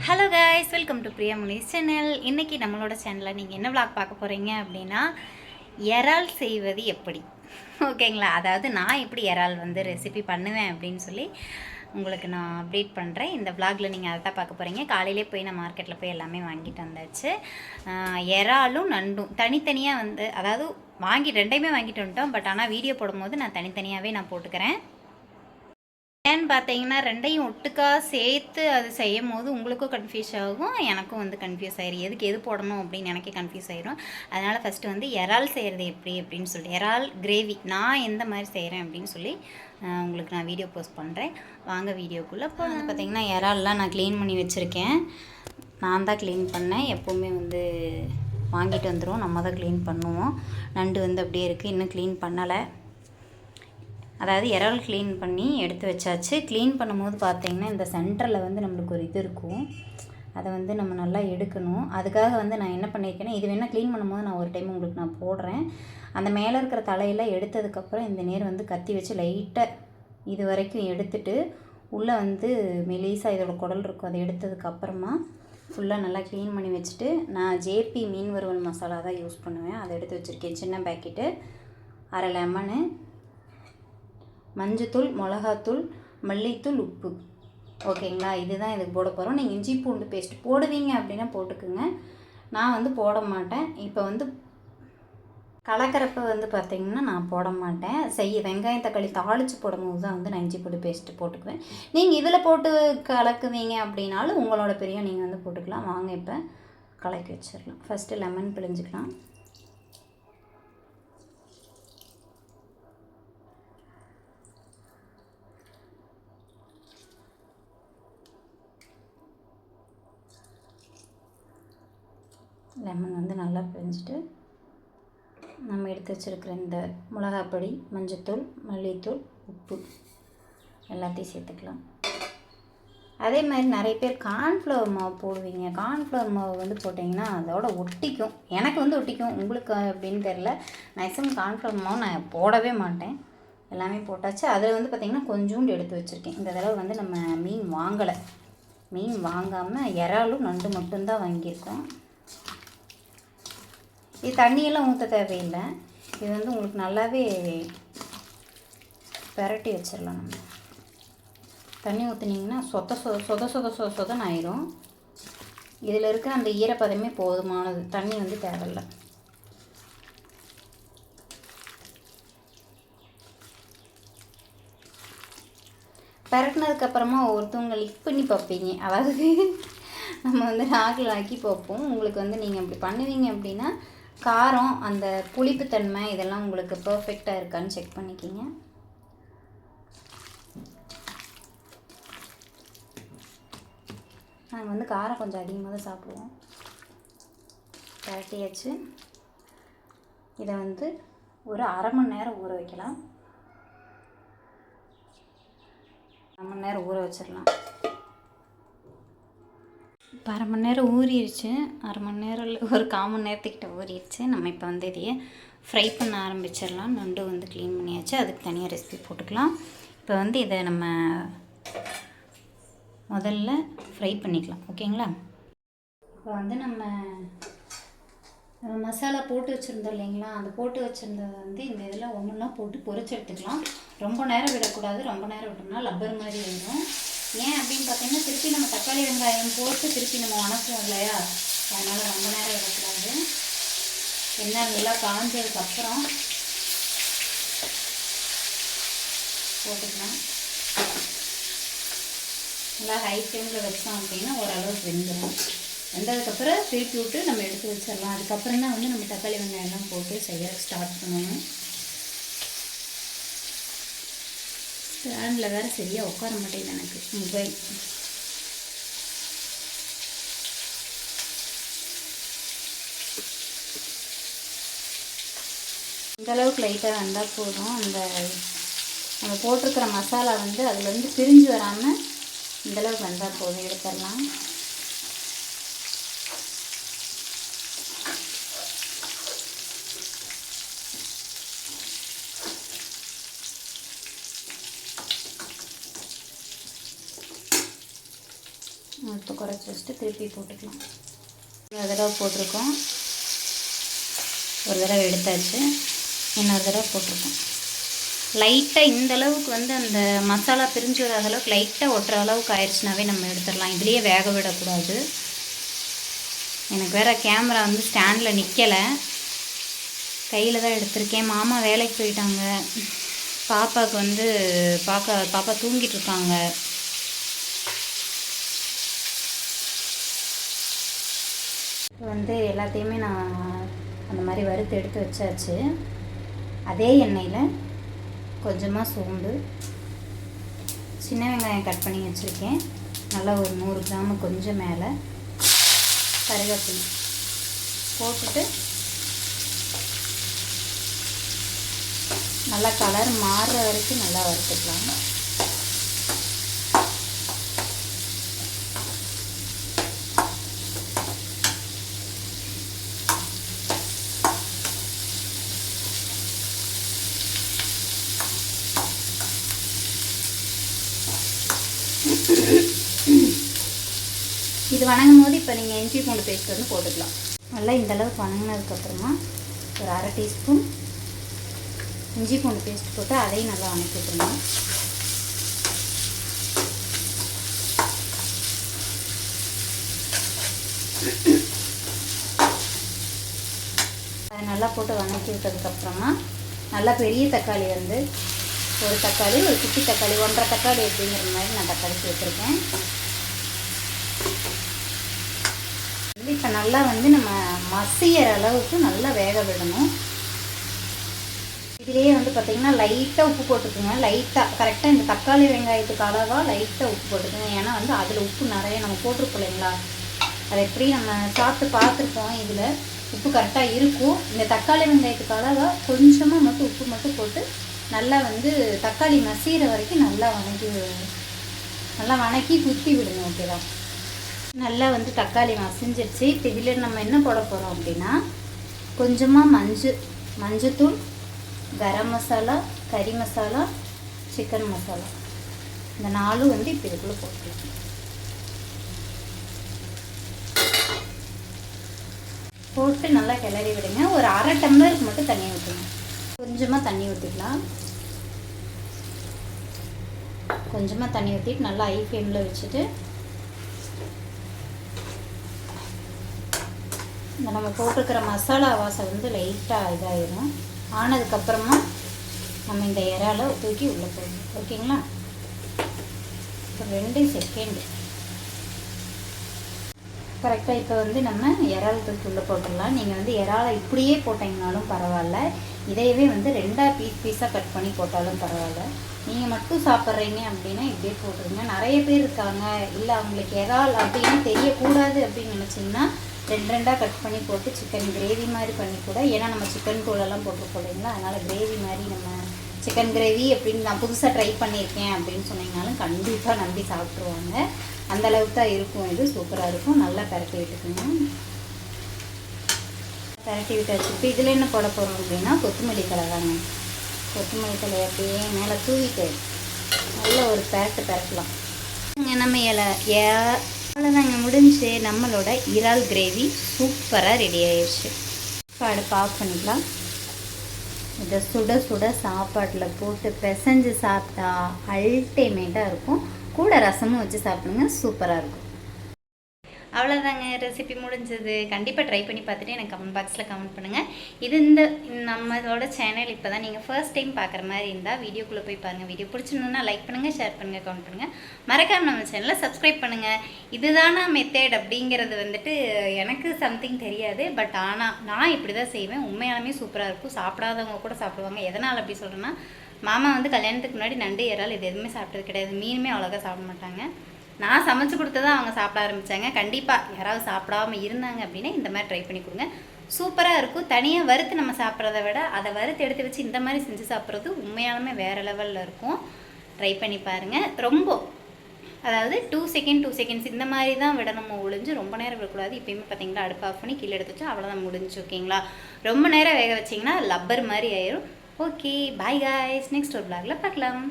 Hello guys, welcome to Priya Munis channel. இன்றைக்கி நம்மளோட சேனலில் நீங்கள் என்ன விளாக் பார்க்க போகிறீங்க அப்படின்னா, இறால் செய்வது எப்படி, ஓகேங்களா? அதாவது நான் எப்படி இறால் ரெசிபி பண்ணுவேன் அப்படின்னு சொல்லி உங்களுக்கு நான் அப்டேட் பண்ணுறேன். இந்த விளாகில் நீங்கள் அதை தான் பார்க்க போகிறீங்க. காலையிலே போய் நான் மார்க்கெட்டில் போய் எல்லாமே வாங்கிட்டு வந்தாச்சு. இறாலும் நண்டும் தனித்தனியாக அதாவது ரெண்டையுமே வாங்கிட்டு வந்துட்டோம். பட் ஆனால் வீடியோ போடும்போது நான் தனித்தனியாகவே நான் போட்டுக்கிறேன். ஏன்னு பார்த்தீங்கன்னா, ரெண்டையும் ஒட்டுக்கா சேர்த்து அது செய்யும் போது உங்களுக்கும் கன்ஃபியூஸ் ஆகும், எனக்கும் கன்ஃபியூஸ் ஆயிரும். எதுக்கு எது போடணும் அப்படின்னு எனக்கே கன்ஃபியூஸ் ஆயிரும். அதனால் ஃபஸ்ட்டு இறால் செய்கிறது எப்படி அப்படின்னு சொல்லி, இறால் கிரேவி நான் எந்த மாதிரி செய்கிறேன் அப்படின்னு சொல்லி உங்களுக்கு நான் வீடியோ போஸ்ட் பண்ணுறேன். வாங்க வீடியோக்குள்ளே போகலாம். பார்த்தீங்கன்னா இறால்லாம் நான் க்ளீன் பண்ணி வச்சுருக்கேன். நான் தான் க்ளீன் பண்ணேன். எப்போவுமே வாங்கிட்டு வந்துடும், நம்ம தான் க்ளீன் பண்ணுவோம். நண்டு அப்படியே இருக்குது, இன்னும் க்ளீன் பண்ணலை. அதாவது இறால் க்ளீன் பண்ணி எடுத்து வச்சாச்சு. க்ளீன் பண்ணும்போது பார்த்திங்கன்னா இந்த சென்டரில் நம்மளுக்கு ஒரு இது இருக்கும், அதை நம்ம நல்லா எடுக்கணும். அதுக்காக நான் என்ன பண்ணியிருக்கேன்னா, இது வேணால் க்ளீன் பண்ணும்போது நான் ஒரு டைம் உங்களுக்கு நான் போடுறேன். அந்த மேலே இருக்கிற தலையெல்லாம் எடுத்ததுக்கப்புறம் இந்த நேர் கத்தி வச்சு லைட்டாக இது வரைக்கும் எடுத்துட்டு உள்ளே மெலிசாக இதோட குடல் இருக்கும், அதை எடுத்ததுக்கப்புறமா ஃபுல்லாக நல்லா க்ளீன் பண்ணி வச்சுட்டு, நான் ஜேபி மீன் வறுவல் மசாலா தான் யூஸ் பண்ணுவேன். அதை எடுத்து வச்சுருக்கேன், சின்ன பேக்கெட்டு. அரை லெமனு, மஞ்சத்தூள், மிளகாத்தூள், மல்லித்தூள், உப்பு, ஓகேங்களா? இதுதான் இதுக்கு போட போகிறோம். நீங்கள் இஞ்சி பூண்டு பேஸ்ட் போடுவீங்க அப்படின்னா போட்டுக்குங்க. நான் போட மாட்டேன். இப்போ கலக்கிறப்ப பார்த்திங்கன்னா நான் போட மாட்டேன். வெங்காயம் தக்காளி தாளித்து போடும்போது தான் நான் இஞ்சி பூண்டு பேஸ்ட்டு போட்டுக்குவேன். நீங்கள் இதில் போட்டு கலக்குவீங்க அப்படின்னாலும் உங்களோட பிரியம் நீங்கள் போட்டுக்கலாம். வாங்க இப்போ கலக்கி வச்சிடலாம். First lemon பிழிஞ்சிக்கலாம். லெமன் நல்லா பிழிஞ்சிட்டு நம்ம எடுத்து வச்சுருக்கிற இந்த மிளகாப்பொடி, மஞ்சத்தூள், மல்லித்தூள், உப்பு எல்லாத்தையும் சேர்த்துக்கலாம். அதே மாதிரி நிறைய பேர் கார்ன்ஃப்ளவர் மாவு போடுவீங்க. கார்ன்ஃப்ளவர் மாவு போட்டிங்கன்னா அதோட ஒட்டிக்கும். எனக்கு ஒட்டிக்கும், உங்களுக்கு அப்படின்னு தெரில. மேக்ஸிமம் கார்ன்ஃப்ளவர் மாவு நான் போடவே மாட்டேன். எல்லாமே போட்டாச்சு. அதில் பார்த்திங்கன்னா கொஞ்சோண்டு எடுத்து வச்சுருக்கேன். இந்த தடவை நம்ம மீன் வாங்கலை. மீன் வாங்காமல் இறாலும் நண்டு மட்டும்தான் வாங்கியிருக்கோம். இது தண்ணியெல்லாம் ஊற்ற தேவையில்லை. இது உங்களுக்கு நல்லாவே பெரட்டி வச்சிடலாம். நம்ம தண்ணி ஊற்றுனீங்கன்னா சொதன்னு ஆயிரும். இதில் இருக்கிற அந்த ஈரப்பதமே போதுமானது, தண்ணி தேவையில்லை. பெரட்டினதுக்கப்புறமா ஒருத்தவங்க லிக் பண்ணி பார்ப்பீங்க. அதாவது நம்ம நாக்கில் ஆக்கி பார்ப்போம். உங்களுக்கு நீங்கள் அப்படி பண்ணுவீங்க அப்படின்னா காரம், அந்த புளிப்புத்தன்மை இதெல்லாம் உங்களுக்கு பர்ஃபெக்டாக இருக்கான்னு செக் பண்ணிக்கிங்க. நாங்கள் காரம் கொஞ்சம் அதிகமாக தான் சாப்பிடுவோம். பரட்டியாச்சு. இதை ஒரு அரை மணி நேரம் ஊற வைக்கலாம். அரை மணி நேரம் ஊற வச்சிடலாம். இப்போ அரை மணி நேரம் ஊறிடுச்சு. அரை மணி நேரம் இல்லை, ஒரு 1/4 மணி நேரத்துக்கிட்ட ஊறிடுச்சு. நம்ம இப்போ இதையே ஃப்ரை பண்ண ஆரம்பிச்சிடலாம். நண்டு க்ளீன் பண்ணியாச்சு, அதுக்கு தனியாக ரெசிபி போட்டுக்கலாம். இப்போ இதை நம்ம முதல்ல ஃப்ரை பண்ணிக்கலாம், ஓகேங்களா? இப்போ நம்ம மசாலா போட்டு வச்சுருந்தோம் இல்லைங்களா, அந்த போட்டு வச்சுருந்ததை இந்த இதில் ஒன்றா போட்டு பொரிச்சு எடுத்துக்கலாம். ரொம்ப நேரம் விடக்கூடாது. ரொம்ப நேரம் விட்டோம்னா லப்பர் மாதிரி ஆயிடும். ஏன் அப்படின்னு பார்த்தீங்கன்னா, திருப்பி நம்ம தக்காளி வெங்காயம் போட்டு திருப்பி நம்ம வணக்குவோம் இல்லையா, அதனால் ரொம்ப நேரம் விடக்கூடாது. எண்ணெய் நல்லா காஞ்சதுக்கப்புறம் போட்டுக்கலாம். நல்லா ஹை ஃப்ளேமில் வச்சோம் அப்படின்னா ஓரளவுக்கு வெந்துடும். வெந்ததுக்கப்புறம் திருப்பி விட்டு நம்ம எடுத்து வச்சிடலாம். அதுக்கப்புறம் தான் நம்ம தக்காளி வெங்காயம்லாம் போட்டு செய்ய ஸ்டார்ட் பண்ணணும். ஸ்டாண்டில் வேறு சரியாக உட்கார மாட்டேங்குது எனக்கு மொபைல். இந்தளவுக்கு லைட்டாக வந்தால் போதும். அந்த நம்ம போட்டிருக்கிற மசாலா அதுலேருந்து பிரிஞ்சு வராமல் இந்தளவுக்கு வந்தால் போதும், எடுத்துடலாம். இப்போ குறைச்சி வச்சுட்டு திருப்பி போட்டுக்கலாம். ஒரு தடவை போட்டிருக்கோம், ஒரு தடவை எடுத்தாச்சு, இன்னொரு தடவை போட்டிருக்கோம். லைட்டாக இந்த அளவுக்கு வந்து அந்த மசாலா பிரிஞ்சு வராத அளவுக்கு லைட்டாக ஒட்டுற அளவுக்கு ஆயிடுச்சுனாவே நம்ம எடுத்துடலாம். இதுலேயே வேக விடக்கூடாது. எனக்கு வேறு கேமரா வந்து ஸ்டாண்டில் நிற்கலை, கையில் தான் எடுத்திருக்கேன். மாமா வேலைக்கு போயிட்டாங்க, பாப்பாவுக்கு வந்து பாப்பா தூங்கிட்டு இருக்காங்க. வந்து எல்லாத்தையுமே நான் அந்த மாதிரி வறுத்து எடுத்து வச்சாச்சு. அதே எண்ணெயில் கொஞ்சமாக சோம்பு, சின்ன வெங்காயம் கட் பண்ணி வச்சுருக்கேன், நல்லா ஒரு 100 கிராம் கொஞ்சம் மேலே, கருவேப்பிலை போட்டுட்டு நல்லா கலர் மாறுற வரைக்கும் நல்லா வறுத்துக்கலாம். இது வணங்கும் போது இப்போ நீங்கள் இஞ்சி பூண்டு பேஸ்ட் வந்து போட்டுக்கலாம். நல்லா இந்தளவுக்கு வணங்கினதுக்கப்புறமா ஒரு 1/2 டீஸ்பூன் இஞ்சி பூண்டு பேஸ்ட் போட்டு அதையும் நல்லா வணக்கி விட்டுருங்க. அதை நல்லா போட்டு வணக்கி விட்டதுக்கப்புறமா நல்லா பெரிய தக்காளி வந்து ஒரு தக்காளி, ஒரு குட்டி தக்காளி, 1.5 தக்காளி அப்படிங்கிற மாதிரி நான் தக்காளி சேர்த்துருக்கேன். இப்போ நல்லா வந்து நம்ம மசிகிற அளவுக்கு நல்லா வேக விடணும். இதிலேயே வந்து பார்த்திங்கன்னா லைட்டாக உப்பு போட்டுக்குங்க. லைட்டாக கரெக்டாக இந்த தக்காளி வெங்காயத்துக்கு அளவாக லைட்டாக உப்பு போட்டுக்குங்க. ஏன்னா வந்து அதில் உப்பு நிறைய நம்ம போட்டிருப்போம் இல்லைங்களா, அதை எப்படி நம்ம சாப்பிட்டு பார்த்துருப்போம், இதில் உப்பு கரெக்டாக இருக்கும். இந்த தக்காளி வெங்காயத்துக்கு அளவாக கொஞ்சமாக மட்டும் உப்பு மட்டும் போட்டு நல்லா வந்து தக்காளி மசிகிற வரைக்கும் நல்லா வணக்கி குத்தி விடுங்க. ஓகேவா, நல்லா வந்து தக்காளி மசிஞ்சிருச்சு. இப்போ இதில் நம்ம என்ன போட போகிறோம் அப்படின்னா, கொஞ்சமாக மஞ்சத்தூள், கரம் மசாலா, கறி மசாலா, சிக்கன் மசாலா, இந்த 4 வந்து இப்போ இதுக்குள்ளே போட்டுக்கலாம். போட்டு நல்லா கிளறி விடுங்க. ஒரு 1/2 டம்ளருக்கு மட்டும் தண்ணி ஊற்றுங்க. கொஞ்சமாக தண்ணி ஊற்றிக்கலாம். கொஞ்சமாக தண்ணி ஊற்றிட்டு நல்லா ஹை ஃப்ளேமில் வச்சுட்டு இந்த நம்ம போட்டுக்கிற மசாலா வாசம் வந்து லைட்டாக இதாகிடும். ஆனதுக்கப்புறமா நம்ம இந்த இறாலை தூக்கி உள்ளே போடணும். ஓகேங்களா, இப்போ 2 செகண்ட் கரெக்டாக. இப்போ வந்து நம்ம இறால் தூக்கி உள்ளே போட்டுடலாம். நீங்கள் வந்து இறாலை இப்படியே போட்டிங்கனாலும் பரவாயில்ல, இதையவே வந்து 2 பீஸாக கட் பண்ணி போட்டாலும் பரவாயில்ல. நீங்கள் மட்டும் சாப்பிட்றீங்க அப்படின்னா இப்படியே போட்டுருங்க. நிறைய பேர் இருக்காங்க, இல்லை அவங்களுக்கு இறால் அப்படின்னு தெரியக்கூடாது அப்படின்னு நினச்சிங்கன்னா 2 கட் பண்ணி போட்டு சிக்கன் கிரேவி மாதிரி பண்ணி கூட, ஏன்னா நம்ம சிக்கன் தூளெல்லாம் போட்டிருப்போம் இல்லைங்களா, அதனால் கிரேவி மாதிரி நம்ம சிக்கன் கிரேவி அப்படின்னு நான் புதுசாக ட்ரை பண்ணியிருக்கேன் அப்படின்னு சொன்னீங்கனாலும் கண்டிப்பாக நம்பி சாப்பிட்ருவாங்க. அந்தளவுக்கு தான் இருக்கும். இது சூப்பராக இருக்கும். நல்லா பரட்டி விட்டுக்குங்க. பரட்டி விட்டாச்சு. இப்போ இதில் என்ன போட போகிறோம் அப்படின்னா கொத்தமல்லி தழை தாங்க. கொத்தமல்லி தழை அப்படியே மேலே தூவிட்டு நல்ல ஒரு பரட்டலாம். நம்ம அவ்வளோதாங்க, முடிஞ்சு நம்மளோட இறால் கிரேவி சூப்பராக ரெடி ஆயிடுச்சு. இப்போ அடுப்பு ஆஃப் பண்ணிக்கலாம். இதை சுட சுட சாப்பாட்டில் போட்டு பிசைஞ்சு சாப்பிட்டா அல்டிமேட்டாக இருக்கும். கூட ரசமும் வச்சு சாப்பிடுங்க, சூப்பராக இருக்கும். அவ்வளோதாங்க, ரெசிபி முடிஞ்சது. கண்டிப்பாக ட்ரை பண்ணி பார்த்துட்டு எனக்கு கமெண்ட் பாக்ஸில் கமெண்ட் பண்ணுங்கள். இது இந்த நம்மளோட சேனல் இப்போ தான் நீங்கள் ஃபர்ஸ்ட் டைம் பார்க்குற மாதிரி இருந்தால் வீடியோக்குள்ளே போய் பாருங்கள். வீடியோ பிடிச்சிருந்தோன்னா லைக் பண்ணுங்கள், ஷேர் பண்ணுங்கள், கமெண்ட் பண்ணுங்கள். மறக்காமல் நம்ம சேனலை சப்ஸ்கிரைப் பண்ணுங்கள். இதுதானா மெத்தட் அப்படிங்கிறது வந்துட்டு எனக்கு சம்திங் தெரியாது, பட் ஆனால் நான் இப்படி தான் செய்வேன். உண்மையாலுமே சூப்பராக இருக்கும். சாப்பிடாதவங்க கூட சாப்பிடுவாங்க. எதனால் அப்படி சொல்கிறேன்னா, மாமா வந்து கல்யாணத்துக்கு முன்னாடி நண்டு இறால் இது எதுவுமே சாப்பிட்டது கிடையாது. மீனுமே அவ்வளோக்கா சாப்பிட மாட்டாங்க. நான் சமைச்சு கொடுத்ததான் அவங்க சாப்பிட ஆரம்பித்தாங்க. கண்டிப்பாக யாராவது சாப்பிடாமல் இருந்தாங்க அப்படின்னா இந்த மாதிரி ட்ரை பண்ணி கொடுங்க, சூப்பராக இருக்கும். தனியாக வறுத்து நம்ம சாப்பிட்றத விட அதை வறுத்து எடுத்து வச்சு இந்த மாதிரி செஞ்சு சாப்பிட்றது உண்மையாலுமே வேறு லெவலில் இருக்கும். ட்ரை பண்ணி பாருங்கள். ரொம்ப அதாவது 2 செகண்ட்ஸ் இந்த மாதிரி தான் விடணும் ஒழிஞ்சு ரொம்ப நேரம் விடக்கூடாது. இப்போயுமே பார்த்தீங்களா, அடுப்பு ஆஃப் பண்ணி கீழே எடுத்து வச்சா அவ்வளோதான் முடிஞ்சு. ஓகேங்களா, ரொம்ப நேரம் வேக வச்சிங்கன்னா லப்பர் மாதிரி ஆயிரும். ஓகே, பாய் காய்ஸ், நெக்ஸ்ட் ஒரு vlogல பார்க்கலாம்.